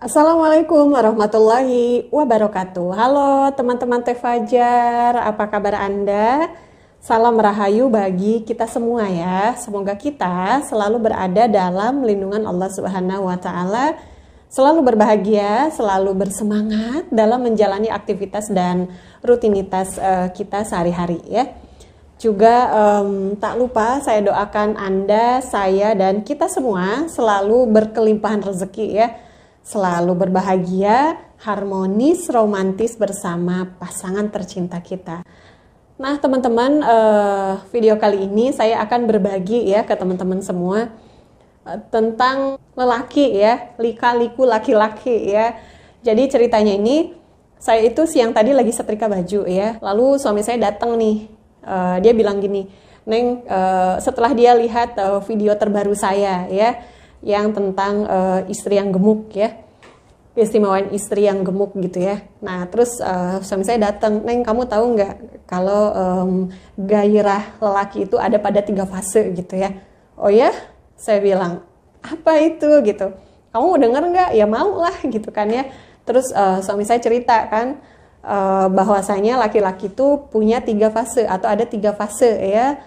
Assalamualaikum warahmatullahi wabarakatuh. Halo teman-teman Teh Fajar, apa kabar Anda? Salam rahayu bagi kita semua ya. Semoga kita selalu berada dalam lindungan Allah Subhanahu wa taala, selalu berbahagia, selalu bersemangat dalam menjalani aktivitas dan rutinitas kita sehari-hari ya. Juga tak lupa saya doakan Anda, saya dan kita semua selalu berkelimpahan rezeki ya. Selalu berbahagia, harmonis, romantis bersama pasangan tercinta kita. Nah teman-teman, video kali ini saya akan berbagi ya ke teman-teman semua tentang lelaki ya, lika-liku laki-laki ya. Jadi ceritanya ini, saya itu siang tadi lagi setrika baju ya, lalu suami saya datang nih, dia bilang gini, Neng, setelah dia lihat video terbaru saya ya, yang tentang istri yang gemuk ya, keistimewaan istri yang gemuk gitu ya. Nah terus suami saya datang, Neng kamu tahu nggak kalau gairah lelaki itu ada pada 3 fase gitu ya. Oh ya, saya bilang apa itu gitu, kamu mau denger nggak? Ya mau lah gitu kan ya. Terus suami saya cerita kan bahwasanya laki-laki itu punya 3 fase atau ada 3 fase ya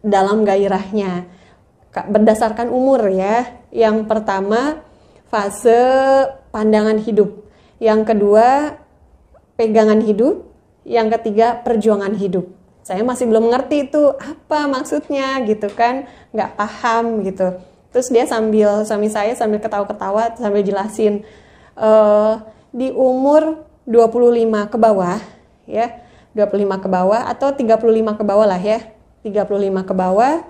dalam gairahnya berdasarkan umur ya. Yang pertama fase pandangan hidup, yang kedua pegangan hidup, yang ketiga perjuangan hidup. Saya masih belum ngerti itu apa maksudnya gitu kan, nggak paham gitu. Terus dia suami saya sambil ketawa-ketawa sambil jelasin, di umur 25 ke bawah ya, 25 ke bawah atau 35 ke bawah lah ya, 35 ke bawah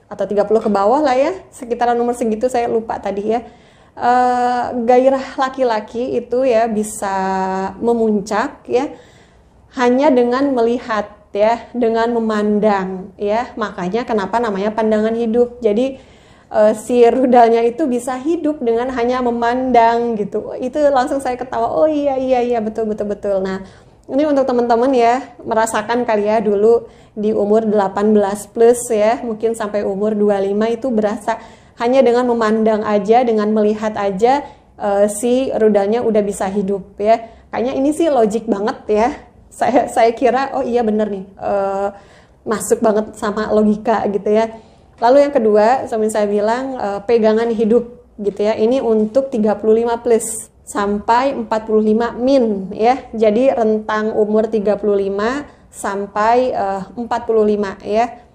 atau 30 ke bawah lah ya, sekitaran nomor segitu saya lupa tadi ya. Gairah laki-laki itu ya bisa memuncak ya hanya dengan melihat ya, dengan memandang ya. Makanya kenapa namanya pandangan hidup. Jadi si rudalnya itu bisa hidup dengan hanya memandang gitu. Itu langsung saya ketawa, oh iya betul. Nah ini untuk teman-teman ya, merasakan kali ya dulu di umur 18 plus ya, mungkin sampai umur 25 itu berasa hanya dengan memandang aja, dengan melihat aja si rudalnya udah bisa hidup ya. Kayaknya ini sih logik banget ya. Saya kira oh iya bener nih, masuk banget sama logika gitu ya. Lalu yang kedua, suami saya bilang pegangan hidup gitu ya. Ini untuk 35 plus sampai 45 min ya. Jadi rentang umur 35 sampai 45 ya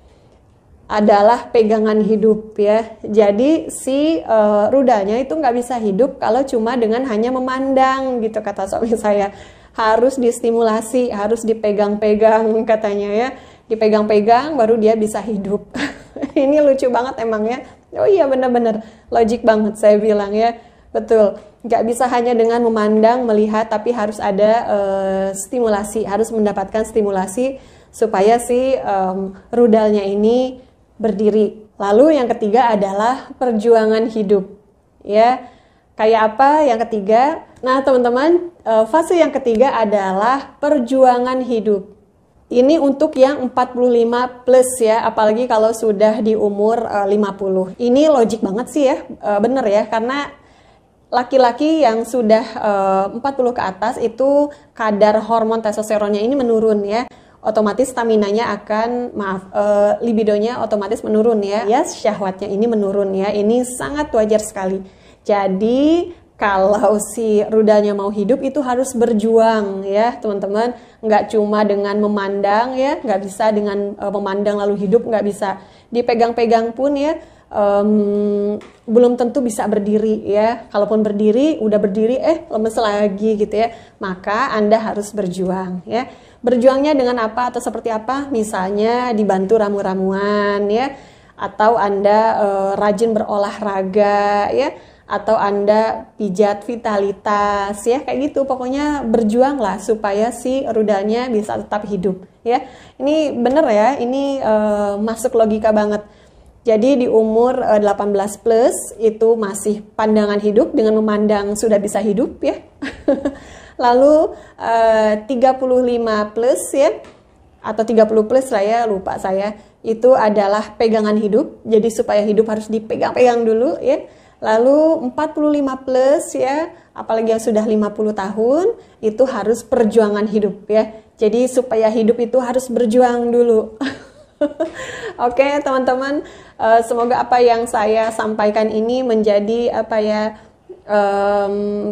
adalah pegangan hidup ya. Jadi si rudalnya itu nggak bisa hidup kalau cuma dengan hanya memandang gitu, kata suami saya. Harus distimulasi, harus dipegang-pegang katanya ya. Dipegang-pegang baru dia bisa hidup. Ini lucu banget emang ya. Oh iya bener-bener logik banget saya bilang ya. Betul, nggak bisa hanya dengan memandang, melihat, tapi harus ada stimulasi, harus mendapatkan stimulasi supaya si rudalnya ini berdiri. Lalu yang ketiga adalah perjuangan hidup ya. Kayak apa yang ketiga? Nah teman-teman, fase yang ketiga adalah perjuangan hidup. Ini untuk yang 45 plus ya, apalagi kalau sudah di umur 50. Ini logik banget sih ya, bener ya, karena laki-laki yang sudah 40 ke atas itu kadar hormon testosteronnya ini menurun ya. Otomatis staminanya akan, libidonya otomatis menurun ya. Ya, syahwatnya ini menurun ya. Ini sangat wajar sekali. Jadi kalau si rudalnya mau hidup itu harus berjuang ya teman-teman. Nggak cuma dengan memandang ya, nggak bisa dengan memandang lalu hidup, nggak bisa. Dipegang-pegang pun ya belum tentu bisa berdiri ya. Kalaupun berdiri, udah berdiri lemes lagi gitu ya. Maka Anda harus berjuang ya. Berjuangnya dengan apa atau seperti apa? Misalnya dibantu ramu-ramuan ya, atau Anda rajin berolahraga ya, atau Anda pijat vitalitas ya, kayak gitu. Pokoknya berjuanglah supaya si rudalnya bisa tetap hidup ya. Ini bener ya, ini masuk logika banget. Jadi di umur 18 plus itu masih pandangan hidup dengan memandang sudah bisa hidup ya. Lalu 35 plus ya, atau 30 plus lah ya, lupa saya, itu adalah pegangan hidup. Jadi supaya hidup harus dipegang-pegang dulu ya. Lalu 45 plus ya, apalagi yang sudah 50 tahun, itu harus perjuangan hidup ya. Jadi supaya hidup itu harus berjuang dulu. Oke, teman-teman, semoga apa yang saya sampaikan ini menjadi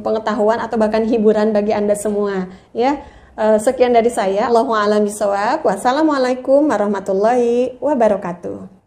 pengetahuan atau bahkan hiburan bagi Anda semua ya. Sekian dari saya. Allahu a'lam bishawab. Wassalamualaikum warahmatullahi wabarakatuh.